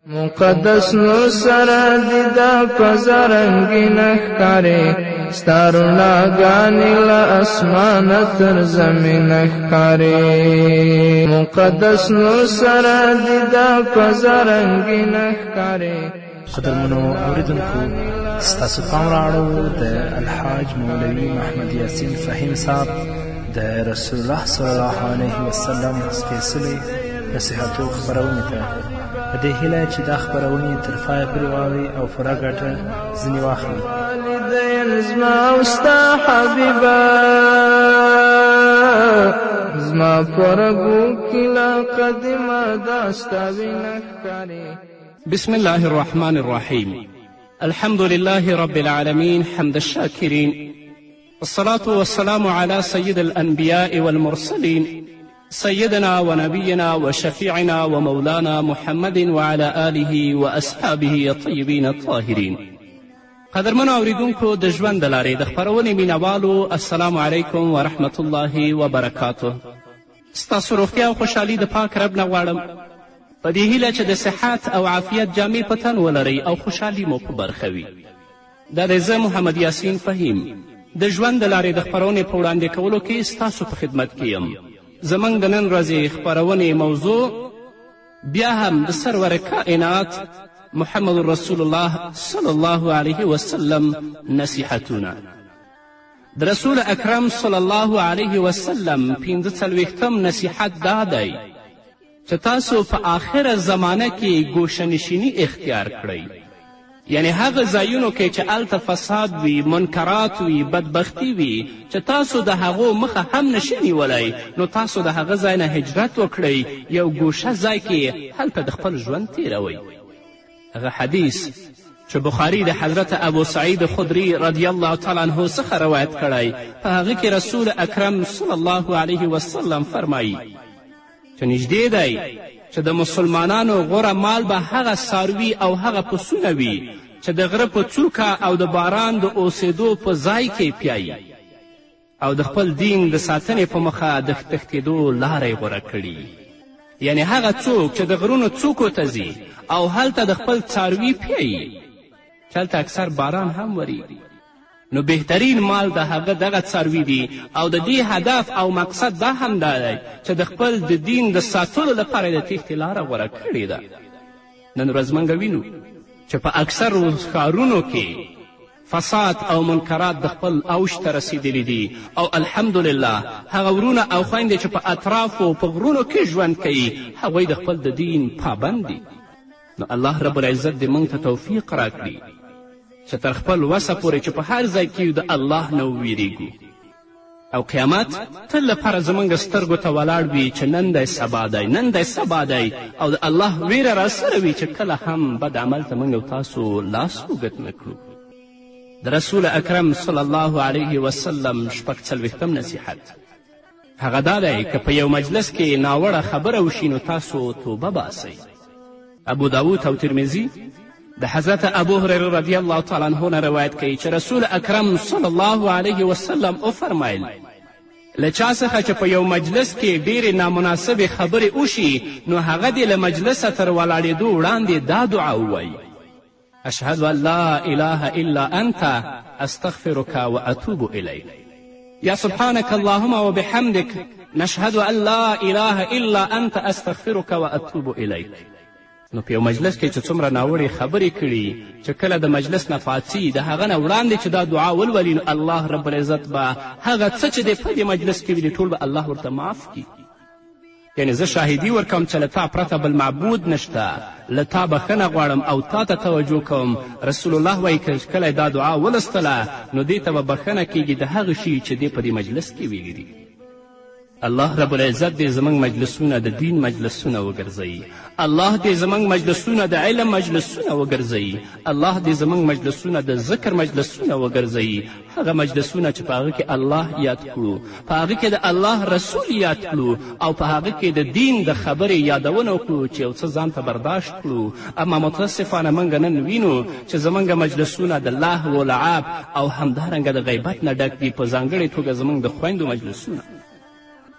مقدس نور سره دیده پزا رنگین ښکاري ستا رڼاګانې له اسمانه تر زمینه ښکاري مقدس نور سره دیده پزا رنگین ښکاري. قدرمنو اوریدونکو، ستاسو پام راوړو د الحاج مولوي محمد یاسین فهیم صاحب د رسول الله صلی الله علیه وسلم سپېڅلې نصیحتو خپرونې ته په دې هیله چې دا خپرونې تر پایه پورې واورئ او پوره ګټه ځینې واخلئ. والدین زما او ستا حبیبه زما په رګو کې لا قدیمه دا ستا وینه ښکاري. بسم الله الرحمن الرحيم. الحمد لله رب العالمين حمد الشاكرين، والصلاة والسلام على سيد الأنبياء والمرسلين سيدنا ونبينا وشفيعنا ومولانا محمد وعلى آله وأصحابه الطيبين الطاهرين. قدرمنو اوریدونکو د ژوند د لارې د خپرونې مینوالو، السلام علیکم ورحمة الله وبرکاته. ستاسو روغتیا او خوشحالي د پاک رب نه غواړم، په دې هیله چې د صحت او عافیت جامې په تن ولرئ او خوشحالي مو په برخه وي. دا دی زه محمد یاسین فهیم د ژوند د لارې د خپرونې په وړاندې کولو کې ستاسو په خدمت کې یم. زموږ د نن ورځې خپرونې موضوع بیا هم د سرور کائنات محمد رسول الله صلی الله علیه وسلم نصیحتونه. د رسول اکرم صلی الله علیه وسلم 45 نصیحت دا دی چې تاسو په آخره زمانه کې ګوشهنشیني اختیار کړئ، یعنی هغه ځایونو کې چې هلته فساد وي، منکرات وي، بدبختی وي، چې تاسو د هغو مخه هم نشئ نیولی، نو تاسو د هغه ځای نه هجرت وکړئ، یو ګوشه ځای کې هلته د خپل ژوند تیروئ. هغه حدیث چې بخاري د حضرت ابو سعید خدری رضی الله تعالی عنه څخه روایت کړی، په هغه کې رسول اکرم صلی الله علیه وسلم فرمایي چې نږدې دی چې د مسلمانانو غوره مال به هغه څاروي او هغه پسونه وي چې د غره په څوکه او د باران د اوسېدو په ځای کې پیایي، او د خپل دین د ساتنې په مخه د تښتېدو لاره یې غوره کړي. یعنی هغه څوک چې د غرونو څوکو ته ځي او هلته د خپل څاروي پیایي، چې هلته اکثر باران هم وریږي، نو بهترین مال د هغه دغه څاروي دي، او د دې هدف او مقصد دا هم دا دی چې د خپل د دین د ساتلو لپاره د تیښتې لاره غوره کړې ده. نن ورځ موږ وینو چې په اکثرو ښارونو کې فساد او منکرات د خپل اوج ته رسیدلی دي، او الحمدلله هغه ورونه او خویندې چې په اطرافو په غرونو کې ژوند کوي، هغوی د خپل د دین پابند دي. نو الله رب العزت دې موږ ته توفیق راکړي چې تر خپل وسه پورې چې په هر ځای کې د الله نه وویریږو، او قیامت تل لپاره زموږ سترګو ته ولاړ وي چې نن دی سبا دی، نن دی سبا دی، او د الله ویره راسره وي چې کله هم بد عمل ته موږ او تاسو لاس اوږد نه کړو. د رسول اکرم صلی الله علیه وسلم 46 نصیحت هغه دا دی که په یو مجلس کې ناوړه خبره وشي نو تاسو توبه باسئ. ابو داود او ترمذي د حضرت ابو هریره رضی الله تعالی عنه نه روایت کوي چې رسول اکرم صلی الله علیه وسلم وفرمایل له چا څخه چې په یو مجلس کې ډیرې نامناسبې خبرې وشي نو هغه دې له مجلسه تر ولاړېدو وړاندې دا دعا ووایي: اشهد ان لا اله الا انت استغفرك واتوب الیک، یا سبحانک اللهم وبحمدک نشهد ان لا اله الا انت استغفرك واتوب الیک. نو په یو مجلس کې چې څومره ناوړې خبرې کړي، چې کله د مجلس نه فاڅي د هغه نه وړاندې چې دا دعا ولولي، نو الله رب العزت به هغه څه چې دی په دې مجلس کې وي ټول به الله ورته معاف کړي. یعنې زه شاهدي ورکوم چې له تا پرته بل معبود نشته، له تا بښنه غواړم او تا ته توجه کوم. رسول الله وایي که کله دا دعا ولستله نو دې ته به بښنه کیږي د هغه شي چې دی په دې مجلس کې ویلي دي. الله رب العزت دې زموږ مجلسونه د دین مجلسونه وګرځوي. الله دې زموږ مجلسونه د علم مجلسونه وګرځوي. الله دې زموږ مجلسونه د ذکر مجلسونه وګرځوي، هغه مجلسونه چې په هغه کې الله یاد کړو، په هغه کې د الله رسول یاد کړو، او په هغه کې د دین د خبرې یادونه وکړو چې یو څه ځان ته برداشت کړو. اما متاسفانه موږ نن وینو چې زموږ مجلسونه د لهو و لعب او همدارنګه د غیبت نه ډک دي، په ځانګړې توګه زموږ د خویندو مجلسونه.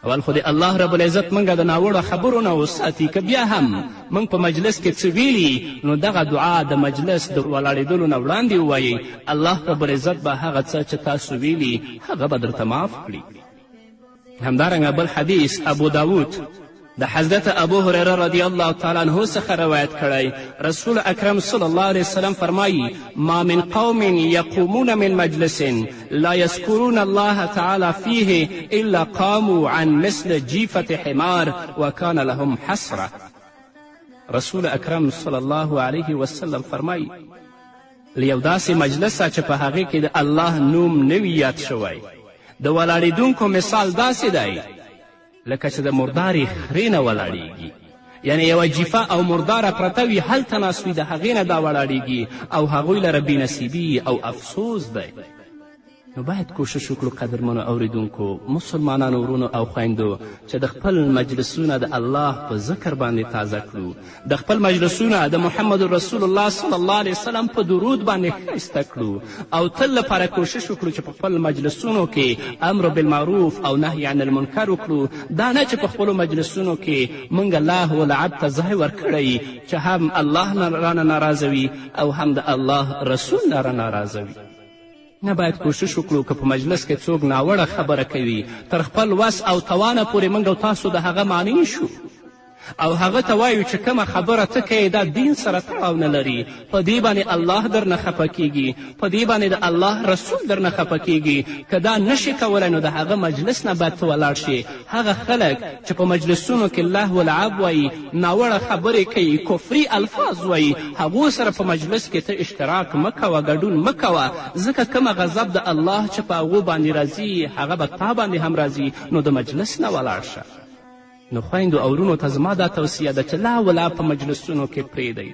اول خو د الله رب العزت موږ د ناوړو خبرو نه وساتي که بیا هم موږ په مجلس کې څه ویلي نو دغه دعا د مجلس د ولاړېدلو نه وړاندې ووایئ. الله رب العزت به هغه څه چې تاسو ویلي هغه به درته معاف کړي. همدارنګه بل حدیث ابو داود د حضرت ابو هریره رضی الله تعالی عنه څخه روایت کړی. رسول اکرم صلی الله علیه وسلم فرمایي ما من قوم یقومون من مجلس لا یذکرون الله تعالی فیه الا قاموا عن مثل جیفة حمار وکان لهم حسره. رسول اکرم صلی الله علیه وسلم فرمایي له یو داسې مجلسه چې په هغې کې د الله نوم نه وي یاد شوی د ولاړېدونکو مثال داسې دی لکه چې د مردارې خرې نه ولاړیږي، یعنی یوه جیفه او مرداره پرته وي هلته ناست وي د هغې نه دا ولاړیږي او هغوی لره بېنصیبي او افسوس دی. نو باید کوشش وکړو قدرمنو اوریدونکو مسلمانانو ورونو او خویندو چې د خپل مجلسونه د الله په ذکر باندې تازه کړو، د خپل مجلسونه د محمد رسول الله صلی الله علیه وسلم په درود باندې ښایسته کړو او تل لپاره کوشش وکړو چې په خپل مجلسونو کې امر بالمعروف او نهی عن المنکر وکړو. دا نه چې په خپلو مجلسونو کې موږ الله ولعب ته ځای ورکړی چې هم الله رانه ناراضه وي او هم د الله رسول نه را ناراضه وي. نه باید کوشش وکړو که په مجلس کې څوک ناوړه خبره کوي تر خپل وس او توانه پورې موږ او تاسو د هغه معنی شو او هغه ته وایو چې کومه خبره ته کوې دا دین سره تړاو نه لري، په دې باندې الله درنه خفه کیږي، په دې باندې د الله رسول درنه خفه کیږي. که دا نشي کولی نو د هغه مجلس نه باید ته ولاړ شي. هغه خلک چې په مجلسونو کې الله ولعب وایي، ناوړه خبرې کوي، کفري الفاظ وایي، هغو سره په مجلس کې ته اشتراک مه کوه، ګډون مه کوه، ځکه کومه غضب د الله چې په هغو باندې راځي هغه به تا باندې هم راځي. نو د مجلس نه ولاړ شه. نو خویندو او ورونو ته زما دا توصیه ده چې لا ولا په مجلسونو کې پرېږدئ.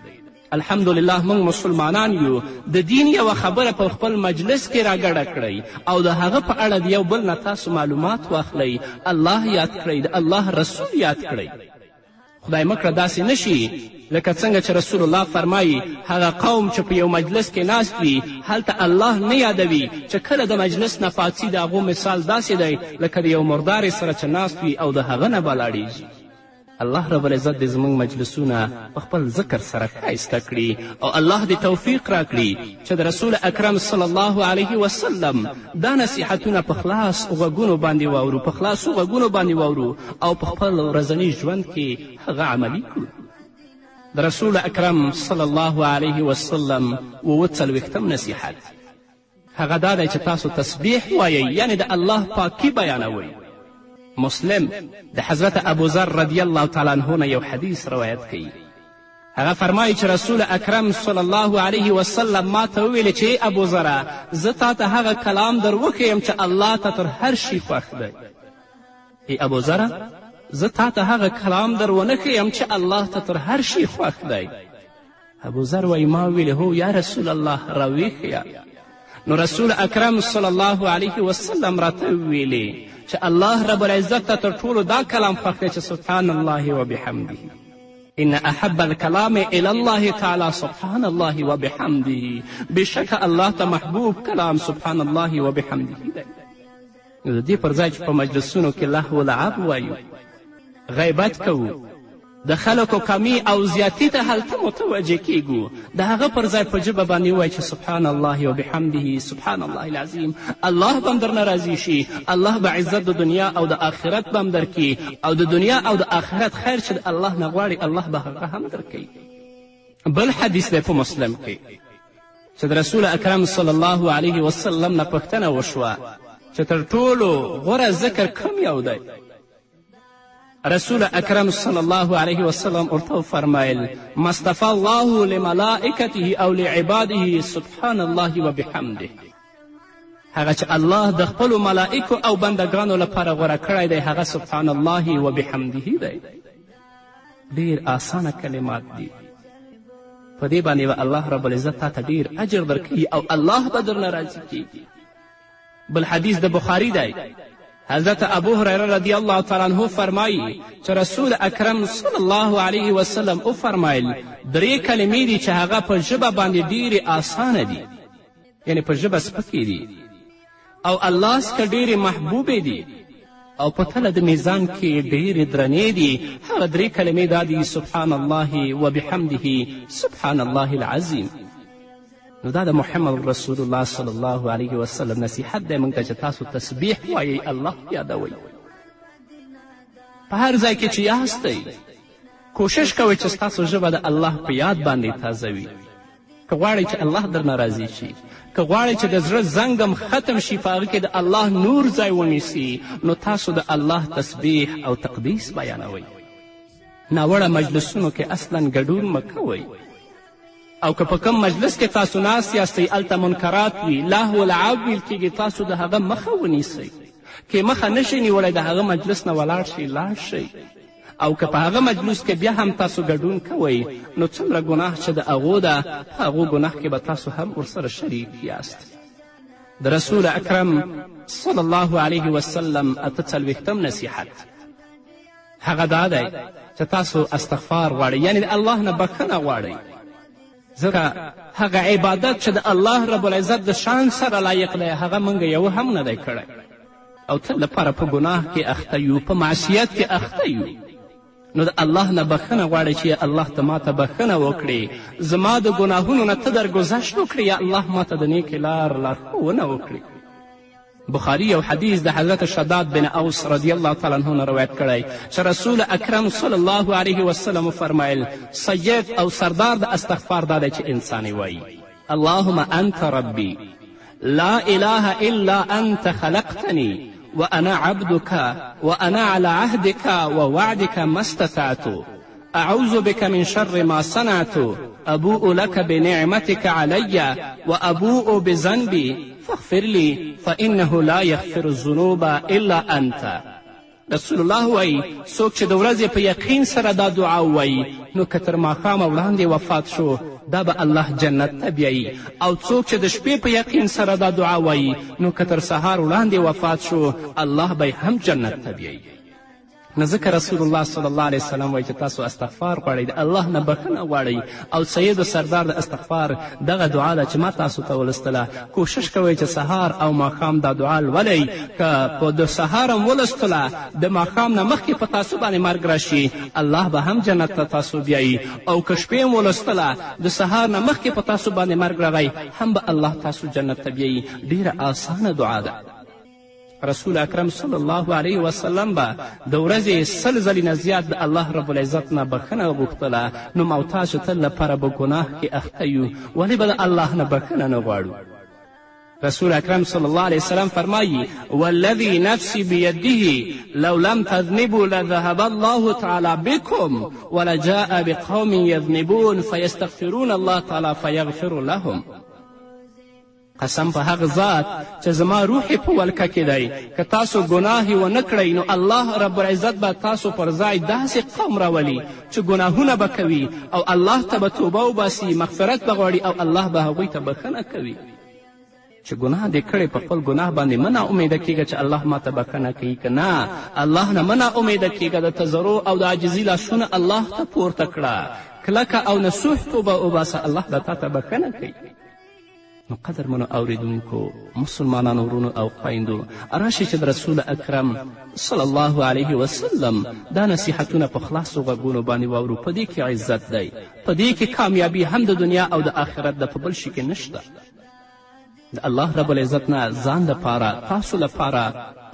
الحمدلله موږ مسلمانان یو، د دین یوه خبره په خپل مجلس کې راګډه کړئ او د هغه په اړه د یو بل نه تاسو معلومات واخلئ، الله یاد کړئ، د الله رسول یاد کړئ. خدای مکړه داسې نشي لکه څنګه چې رسول الله فرمایي هغه قوم چې په یو مجلس کې ناست وي هلته الله نه یادوي چې کله د مجلس نه پاڅي د هغو مثال داسې دی لکه د یو مردارې سره چې ناست وي او د هغه نه بلاړیږي. الله رب العزت دې زموږ مجلسونه په خپل ذکر سره ښایسته کړي او الله دې توفیق راکړي چې د رسول اکرم صلی الله علیه وسلم دا نصیحتونه په خلاص غوږونو باندې واورو، په خلاصو غوږونو باندې واورو او په خپل ورځني ژوند کې هغه عملي کړو. د رسول اکرم صلی الله علیه وسلم 40 نصیحت هغه دا دی چې تاسو تسبیح وایئ، یعنی د الله پاکي بیانوئ. مسلم د حضرت ابوذر رضی الله تعالی عنه نه یو حدیث روایت کوي. هغه فرمایي چې رسول اکرم صلی الله علیه وسلم ما ته وویلې چې ای ابوذره زه تا ته هغه کلام در وښیم چې الله ته تر هر شي خوښ دی. ای ابوذره زه تا ته هغه کلام در ونه ښیم چې الله ته تر هر شي خوښ دی. ابوذر وایي ما ویلې هو یا رسول الله راویښیه. نو رسول اکرم صلی الله علیه وسلم راته وویلې چې الله رب العزت ته تر ټولو دا کلام خوښ دی چې سبحان الله وبحمده. ان احب الکلام الی الله تعالی سبحان الله وبحمده. بېشکه الله ته محبوب کلام سبحان الله وبحمده دی. نو د دې پر ځای چې په مجلسونو کې لهو لعب وایو، غیبت کوو، د خلکو کمی او زیاتی ته هلته متوجه کیږو، د هغه پر ځای په ژبه باندې ووایي چې سبحان الله وبحمده سبحان الله العظیم. الله به هم درنه راضي شي، الله به عزت د دنیا او د آخرت به هم درکړي او د دنیا او د آخرت خیر چې د الله نه غواړي الله به هغه هم درکوي. بل حدیث دی په مسلم کې چې د رسول اکرم صلی الله علیه وسلم نه پوښتنه وشوه چې تر ټولو غوره ذکر کوم یو دی. رسول اکرم صلی الله علیه وسلم ورته وفرمیل ما اصطفى الله لملائکته او لعباده سبحان الله وبحمده. هغه چې الله د خپلو ملائکو او بندګانو لپاره غوره کړی دی هغه سبحان الله وبحمده دی. ډېر آسانه کلمات دي، په دې باندې به الله رب العزت تا ته ډېر اجر درکوي او الله به درنه راضي کیږي. بل حدیث د بخاري دی. حضرت ابو هریره رضی الله تعالی عنه فرمایي چې رسول اکرم صلی الله علیه وسلم وفرمایل 3 کلمې دي چې هغه په ژبه باندې ډېرې آسانه دي، یعنی په ژبه سپکې دي او الله څخه ډېرې محبوبې دي او په تله د میزان کې ډېرې درنې دي. هغه 3 کلمې دا دي: سبحان الله وبحمده سبحان الله العظیم. نو دا د محمد رسول الله صلی الله علیه وسلم نصیحت دی موږ ته چې تاسو تسبیح وایئ، الله یادوئ. په هر ځای کې چې یاستئ کوشش کوئ چې ستاسو ژبه د الله په یاد باندې تازه وي. که غواړئ چې الله درنه راضي شي، که غواړئ چې د زړه زنګم ختم شي، په هغه کې د الله نور ځای ونیسي، نو تاسو د الله تسبیح او تقدیس بیانوئ. ناوړه مجلسونو کې اصلا ګډون مه کوئ. او که په کم مجلس کې تاسو ناست یاستئ هلته منکرات وي، لهو لعب ویل کېږي، تاسو د هغه مخه ونیسئ. که مخه نشئ نیولی د هغه مجلس نه ولاړ شئ، لاړ شئ. او که په هغه مجلس کې بیا هم تاسو ګډون کوئ، نو څومره ګناه چې د هغو ده، په هغو ګناه کې به تاسو هم ورسره شریک یاست. د رسول اکرم صلی الله علیه وسلم 48 نصیحت هغه دا دی چې تاسو استغفار غواړئ، یعنې د الله نه بخښنه غواړئ. ځکه هغه عبادت چې د الله رب العزت د شان سره لایق دی، هغه موږ یو هم نه دی کړی. او تل لپاره په ګناه کې اخته یو، په معصیت کې اخته یو. نو د الله نه بخښنه غواړئ چې الله ته ما ته بخښنه وکړي، زما د ګناهونو نه ته درګذشت وکړي، یا الله ما ته د نیکې لارښوونه وکړي. بخاري یو حدیث د حضرت شداد بن اوس رضی الله تعالی عنه نه روایت کړی چې رسول اکرم صلی الله علیه وسلم وفرمایل سید او سردار د استغفار دا دی چې انسان وایي: اللهم انت ربی لا اله الا انت خلقتنی وانا عبدك وانا على عهدك ووعدك ما استطعت اعوذ بك من شر ما صنعت ابوء لك بنعمتك علي وابوء بذنبي فاغفر لي فانه لا يغفر الذنوب الا انت. رسول الله وایي څوک چې د ورځې په یقین سره دا دعا وایي، نو که تر ماښامه وړاندې وفات شو، دا به الله جنت ته بیایي. او څوک چې د شپې په یقین سره دا دعا وایي، نو که تر سهار وړاندې وفات شو، الله به هم جنت ته بیایي. نو ځکه رسول الله صلی الله علیه وسلم وایي چې تاسو استغفار غواړئ، د الله نه بخښنه غواړئ. او سید و سردار د استغفار دغه دعا ده چې ما تاسو ته ولستله. کوشش کوئ چې سهار او ماښام دا دعا لولئ. که په د سهار هم ولستله، د ماښام نه مخکې په تاسو باندې مرګ راشي، الله به هم جنت ته تاسو بیایي. او که شپې هم ولستله، د سهار نه مخکې په تاسو باندې مرګ راغی، هم به الله تاسو جنت ته بیایي. ډېره آسانه دعا ده. رسول اکرم صلی الله علیه وسلم به د ورځې 100 ځلې نه زیات د الله رب العزت نه بخښنه غوښتله. نو موتا چې تل لپاره به ګناه کې اخته یو، ولې به د الله نه بخښنه نه غواړو؟ رسول اکرم صلی الله علیه وسلم فرمایي: والذي نفسي بيده لو لم تذنبوا لذهب الله تعالی بكم ولجاء بقوم يذنبون فيستغفرون الله تعالی فيغفر لهم. قسم په هغه ذات چې زما روح په ولکه کې دی، که تاسو ګناه ونه کړئ، نو الله رب العزت به تاسو پر ځای داسې قوم راولي چې ګناهونه به کوي، او الله ته به توبه وباسي، مغفرت به غواړي، او الله به هغوی ته بخښنه کوي. چې ګناه دې کړی، په خپل ګناه باندې مه ناامیده کېږه چې الله ما ته بخښنه کوي. که نه، الله نه مه ناامیده کېږه. د تضرع او د عاجزي لاسونه الله ته پورته کړه، کلکه او نصوح توبه وباسه، الله به تا ته بخښنه کوي. نو قدرمنو اوریدونکو مسلمانانو ورونو او خویندو، راشئ چې د رسول اکرم صلی الله علیه وسلم دا نصیحتونه په خلاصو غوږونو باندې واورو. په دې کې عزت دی، په دې کې کامیابي هم د دنیا او د آخرت ده، په بل شي کې نشته. د الله رب العزت نه ځان لپاره، تاسو لپاره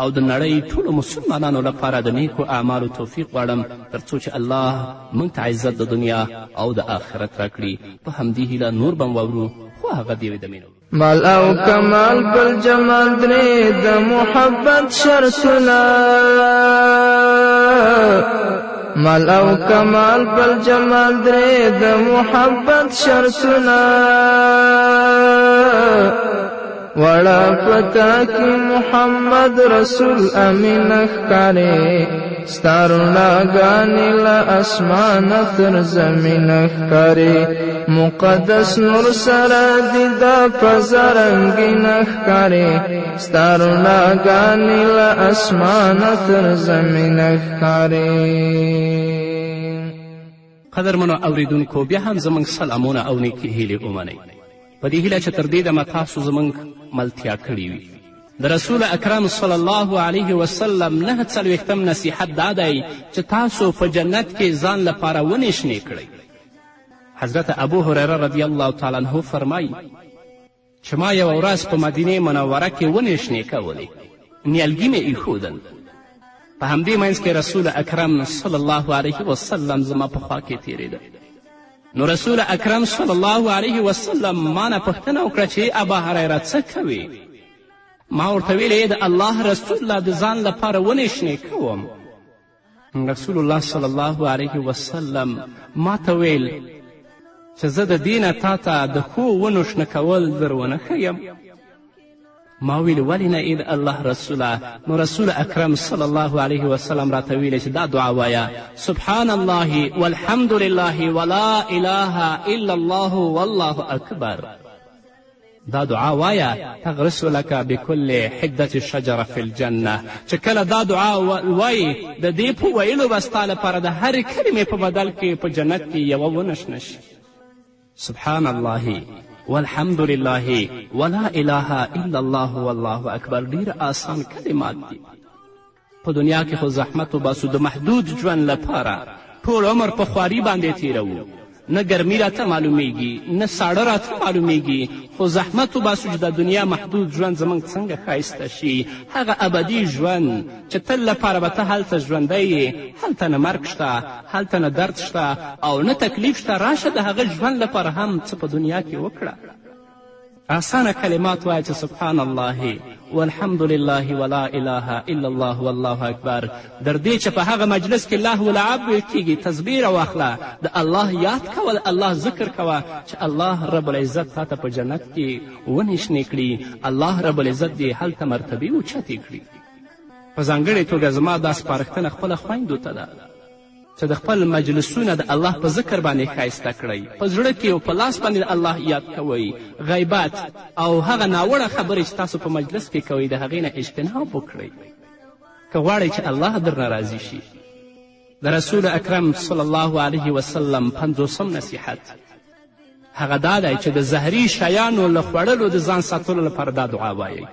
او د نړۍ ټولو مسلمانانو لپاره د نیکو اعمالو توفیق غواړم، تر څو چې الله موږ ته عزت د دنیا او د آخرت راکړي. په همدې هیله نور به واورو، خو هغه دیوې د مینو مال او کمال بل جمال درې د محبت شرطونه، مال او کمال بل جمال درې د محبت شرطونه، وړه پتا کې محمد رسول امین ښکاري، ستاروناګانې له اسمانه تر زمینه ښکاري، مقدس نور سره دی دا فضا رنګینه ښکاري، ستاروناګانې له اسمانه تر زمینه ښکاري. قدرمنو اوریدونکو، بیا هم زموږ سلامونه او نیکې هیلې ومنئ، په دې هیله چې تر دې دمه تاسو زموږ ملتیا کړې وي. د رسول اکرم صلی الله علیه وسلم 49 نصیحت دا دی چې تاسو په جنت کې ځان لپاره ونې شنې کړئ. حضرت ابو هریره رضی الله تعالی عنه فرمایي چې ما یوه ورځ په مدینې منوره کې ونې شنې کولې، نیالګي مې ایښودل. په همدې منځ کې رسول اکرم صلی الله علیه وسلم زما په خوا کې تېرېده. نو رسول اکرم صلی الله علیه وسلم ما نه پوښتنه وکړه چې ابا هریره څه کوې؟ ما ورته ویلې د الله رسول الله د ځان لپاره ونې شنې کوم. رسول الله صلی الله علیه وسلم ما ته ویل چې زه د دې نه تا ته د ښو ونو شنه کول در ونه ښیم. ما ویل ولې نه ای د الله رسوله؟ نو رسول اکرم صلی الله علیه وسلم راته ویلې چې دا دعا وایه: سبحان الله والحمد لله ولا اله الا الله والله اکبر. دا دعا وایه تغرس لك بكل حدة شجرة في الجنة. چې کله دا دعا وایي د دې په ویلو به ستا لپاره د هرې کلمې په بدل کې په جنت کې یوه ونه شنه شي. سبحان الله والحمد لله ولا اله الا الله والله اکبر. ډیر آسان کلمات دي. په دنیا کې خو زحمت وباسو د محدود ژوند لپاره، ټول عمر په خواري باندې تیروو، نه ګرمي راته معلومیږي نه ساړه راته معلومیږي، خو زحمت وباسو چې د دنیا محدود ژوند زموږ څنګه ښایسته شي. هغه ابدي ژوند چې تل لپاره به ته هلته ژوندی یې، هلته نه مرګ شته، هلته نه درد شته او نه تکلیف شته. راشه د هغه ژوند لپاره هم څه په دنیا کې وکړه. آسانه کلمات وایه چې سبحان الله والحمد لله ولا اله الا الله والله اکبر. در دې چې په هغه مجلس کې لهو لعب کیږي، تسبیح راواخله، د الله یاد کول، الله ذکر کوه چې الله رب العزت تا ته په جنت کې ونې شنې کړي، الله رب العزت دې هلته مرتبې اوچتې کړي. په ځانګړې توګه زما دا سپارښتنه خپله خویندو ته ده چې د خپل مجلسونه د الله په ذکر باندې ښایسته کړئ، په زړه کې او په لاس باندې د الله یاد کوئ. غیبت او هغه ناوړه خبرې چې تاسو په مجلس کې کوئ د هغې نه اجتناب وکړئ که غواړئ چې الله درنه راضي شي. د رسول اکرم صلی الله علیه وسلم 50 نصیحت هغه دا دی چې د زهري شیانو له خوړلو د ځان ساتلو لپاره دا دعا وایئ.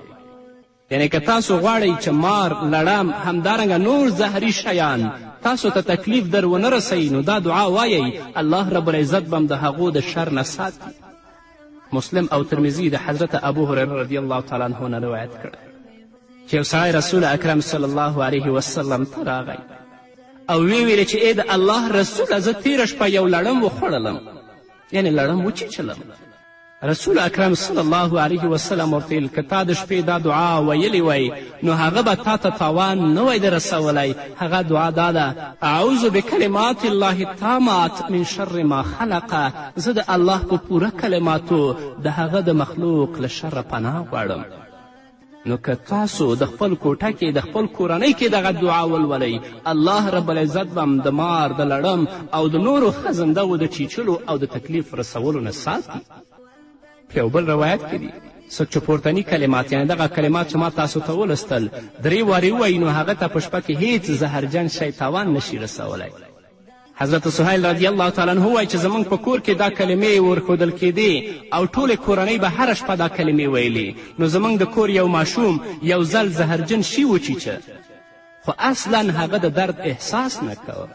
یعنی که تاسو غواړئ چې مار، لړم، همدارنګه نور زهري شیان تاسو ته تکلیف در ونه رسوي، نو دا دعا وایئ، الله رب العزت به هم د هغو د شر نه ساتي. مسلم او ترمذي د حضرت ابو هریره رضی الله تعالی عنه نه روایت کړی چې یو سړی رسول اکرم صلی الله علیه وسلم ته راغی او ویې ویلې چې ای د الله رسوله زه تېره شپه یو لړم وخوړلم، یعنې لړم وچیچلم. رسول اکرم صلی الله علیه وسلم ورته ویل که تا د شپې دا دعا ویلی وی نو هغه به تا ته تاوان نه وی در رسولی. هغه دعا دا ده: اعوذ بکلمات الله التامات من شر ما خلق. زه د الله په پوره کلماتو د هغه د مخلوق له شره پناه غواړم. نو که تاسو د خپل کوټه کې د خپل کورنۍ کې دغه دعا ولولئ، الله رب العزت به هم د مار، د لړم او د نورو خزندهو د چیچلو او د تکلیف رسولو نه ساتي. په یو بل روایت کې دي څه چې پورتني کلمات، یعنې دغه کلمات چې ما تاسو ته ولوستل 3 وارې ووایي نو هغه ته په شپه کې هیڅ زهرجن شی تاوان نشي رسولی. حضرت سهیل رضی الله تعالی عنه وایي چې زموږ په کور کې دا کلمې ورښودل کېدې او ټولې کورنۍ به هره شپه دا کلمې ویلې. نو زموږ د کور یو ماشوم یو ځل زهرجن شي وچیچه، خو اصلا هغه د درد احساس نه کوه.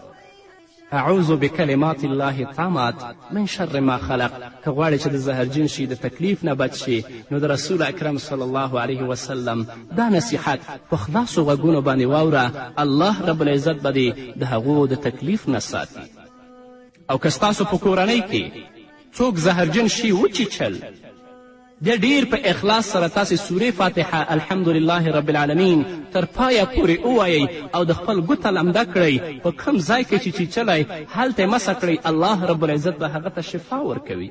اعوذ بکلمات الله التامات من شر ما خلق. که غواړې چې د زهرجن شي، د تکلیف نه بچ شي، نو د رسول اکرم صلی الله علیه وسلم دا نصیحت په خلاصو غوږونو باندې واوره، الله رب العزت به دې د هغو د تکلیف نه ساتي. او که ستاسو په کورنۍ کې څوک زهرجن شي وچیچل، بیا ډیر په اخلاص سره تاسې سورې فاتحه الحمدلله رب العالمین تر پایه پورې ووایئ او د خپل ګوته لمده کړئ. په کوم ځای کې چې چیچلی هلته یې مسه کړئ، الله رب العزت به هغه ته شفا ورکوي.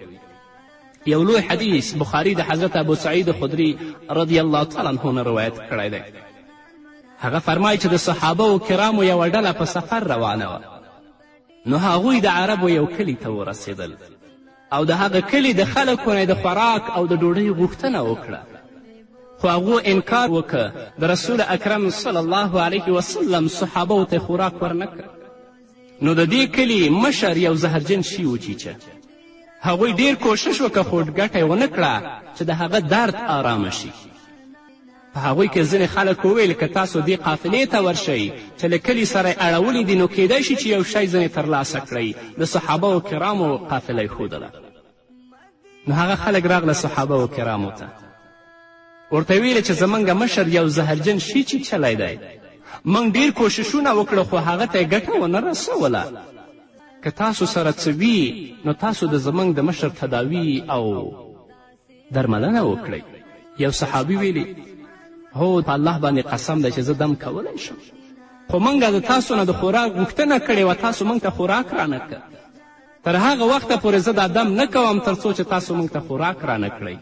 یو لوی حدیث بخاري د حضرت ابو سعید خدري رضی الله تعالی عنه نه روایت کړی دی. هغه فرمایي چې د صحابه کرامو یوه ډله په سفر روانه وه، نو هغوی د عربو یو کلي ته ورسېدل او د هغه کلي د خلکو نه د خوراک او د ډوډۍ غوښتنه وکړه، خو هغو انکار وکړه. د رسول اکرم صلی الله علیه وسلم صحابو ته خوراک ورنه کړ. نو د دې کلي مشر یو زهرجن شي وچیچه. هغوی ډیر کوشش وکړه خو ګټه یې ونه کړه چې د هغه درد آرامه شي. په هغوی کې ځینې خلک وویل که تاسو دې قافلې ته ورشئ چې له کلي سره یې اړولي دي نو کیدای شي چې یو شی ځینې ترلاسه کړئ. د صحابه و کرامو قافله یې ښودله. نو هغه خلک راغله صحابه و کرامو ته، ورته ویل چې زمونږ مشر یو زهرجن شي چلی دی، موږ ډیر کوششونه وکړه خو هغه ته یې ګټه ونه رسوله. که تاسو سره څه وي نو تاسو د زمونږ د مشر تداوي او درملنه وکړئ. یو صحابي ویلي هو په الله باندې قسم دی چې زه دم کولی شم، خو موږ د تاسو نه د خوراک غوښتنه کړې وه، تاسو موږ ته خوراک رانه کړه. تر هغه وخته پورې زه دا دم نه کوم تر څو چې تاسو موږ ته خوراک رانه کړئ.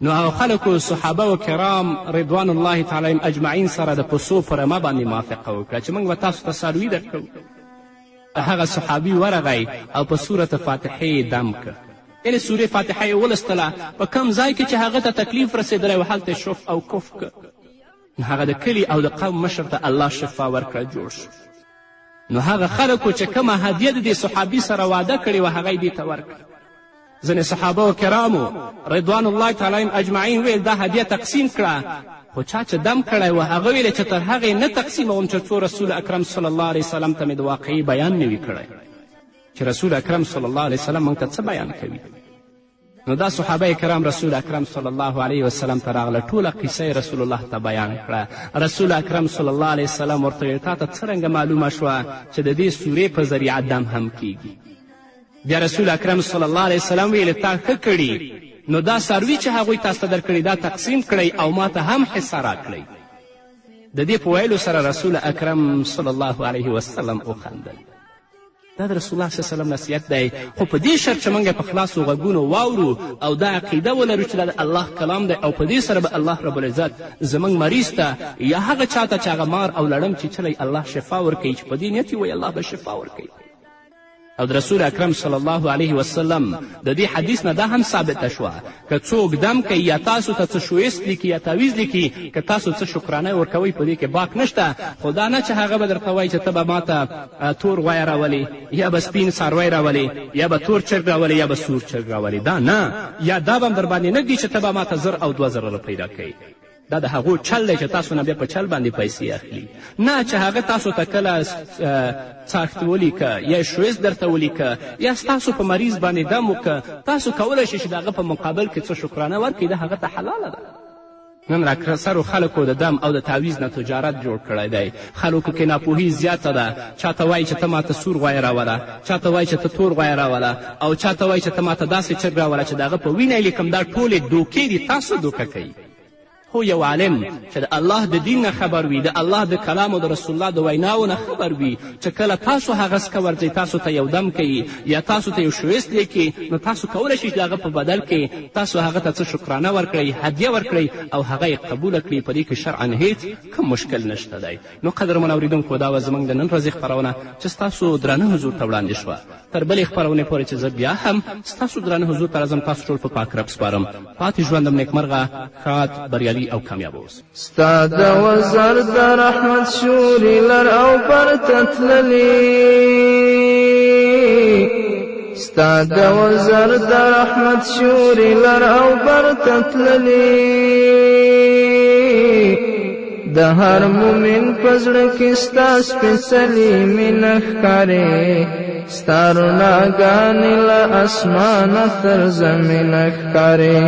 نو هغه خلکو صحابه و کرام رضوان الله تعالی اجمعین سره د پسو په رمه باندې موافقه وکړه چې موږ به تاسو ته څاروي درکوو. هغه صحابي ورغی او په سورت فاتحې دم که، یعنې سورې فاتحه یې ولستله، په کم ځای کې چې هغه ته تکلیف رسېدلی و هلته شف او کف که. نو هغه د کلي او د قوم مشر ته الله شفا ورکړه، جوړ شو. نو هغه خلکو چې کومه هدیه د دې صحابي سره واده کړې وه هغه یې دې ته ورکړه. ځینې صحابه و کرامو رضوان الله تعالی اجمعین ویل دا هدیه تقسیم کړه، خو چا چې دم کړی و هغه ویلې چې تر هغې نه تقسیموم چې څو رسول اکرم صلی الله علیه وسلم ته مې د واقعي بیان نه وي کړی چې رسول اکرم صلی الله علیه وسلم موږ ته څه بیان کوي. نو دا صحابه کرام رسول اکرم صلی الله علیه وسلم ته راغله، ټوله قصه رسول الله ته بیان کړه. رسول اکرم صلی الله علیه وسلم ورته ویل تا ته څرنګه معلومه شوه چې د دې سورې په ذریعه دم هم کیږي؟ بیا رسول اکرم صلی الله علیه وسلم ویل تا ښه کړي، نو دا څاروي چې هغوی تاسو ته درکړي دا تقسیم کړئ او ما ته هم حصه راکړئ. د دې په ویلو سره رسول اکرم صلی الله علیه وسلم وخندل. دا د رسول الله صلی الله علیه وسلم نصیحت دی، خو په دې شرط چې موږ په خلاصو غوږونو واورو او دا عقیده ولرو چې دا د الله کلام دی او په دې سره به الله رب العزت زموږ مریض ته یا هغه چا ته چې هغه مار او لړم چیچلی الله شفا ورکوي، چې په دې نیت وایي الله به شفا ورکوي. او د رسول اکرم صلی الله علیه وسلم د دې حدیث نه دا هم ثابته شوه که څوک دم کوي یا تاسو ته څه شویست لیکي یا تعویز لیکي که تاسو څه شکرانه ورکوئ په دې کې باک نشته، خو دا نه چې هغه به درته وایي چې ته به ما ته تور غویه راولې یا به سپین څاروی راولې یا به تور چرګ راولې یا به سور چرګ راولې، دا نه، یا دا به هم در باندې نه ږدي چې ته به ما ته 1000 او 2000 روپۍ راکوي. دا د هغو چل دی چې تاسو نه بیا په چل باندې پیسې اخلي، نه چې هغه تاسو ته کله څاښت ولیکه یا شویز درته ولیکه یا ستاسو په مریض باندې دم وکه، تاسو کولی شئ چې د هغه په مقابل کې څه شکرانه ورکړئ، دا هغه ته حلاله ده. نن راکسرو خلکو د دم او د تعویز نه تجارت جوړ کړی دی. خلکو کې ناپوهي زیاته ده، چاته وایي چې ته ماته سور غویه راوله، چاته وایي چې ته تور غویه راوله، او چاته وایي چې ته ماته داسې چرګ راوله چې د هغه په وینه یې لیکم. دا ټولې دوکې دي، تاسو دوکه کوي. هو یو عالم چې د الله د دین نه خبر وي، د الله د کلام او د رسول الله د ویناو نه خبر وي، چې کله تاسو هغه څه ورځئ تاسو ته یو دم کوي یا تاسو ته یو شویست لیکي، نو تاسو کولی شئ چې د هغه په بدل کې تاسو هغه ته څه شکرانه ورکړئ، هدیه ورکړئ او هغه یې قبوله کړي. په دې کې شرعا هیڅ کوم مشکل نشته دی. نو قدرمن اورېدونکو دا وه زموږ د نن ورځې خپرونه چې ستاسو درانه حضور ته وړاندې شوه. تر بلې خپرونې پورې چې زه بیا هم ستاسو درانه حضور ته راځم، تاسو ټول په پاک رب سپارم. پاتې ژوندم نیکمرغه، ښاد، بریالي او کامیاب اوسئ. ستا د وزر د رحمت شوري لر او برته تللي، ستا د وزر د رحمت شوري لر او برته تللي، د هر مومن په زړه کې ستا سپېڅلې مینه ښکاري، ستا رڼاګانې له اسمانه تر زمینه ښکاري،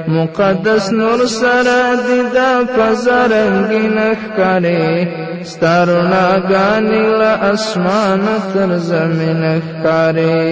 مقدس نور سره دې دا فضا رنګینه ښکاري، ستا رڼاګانې له اسمانه تر زمینه ښکاري.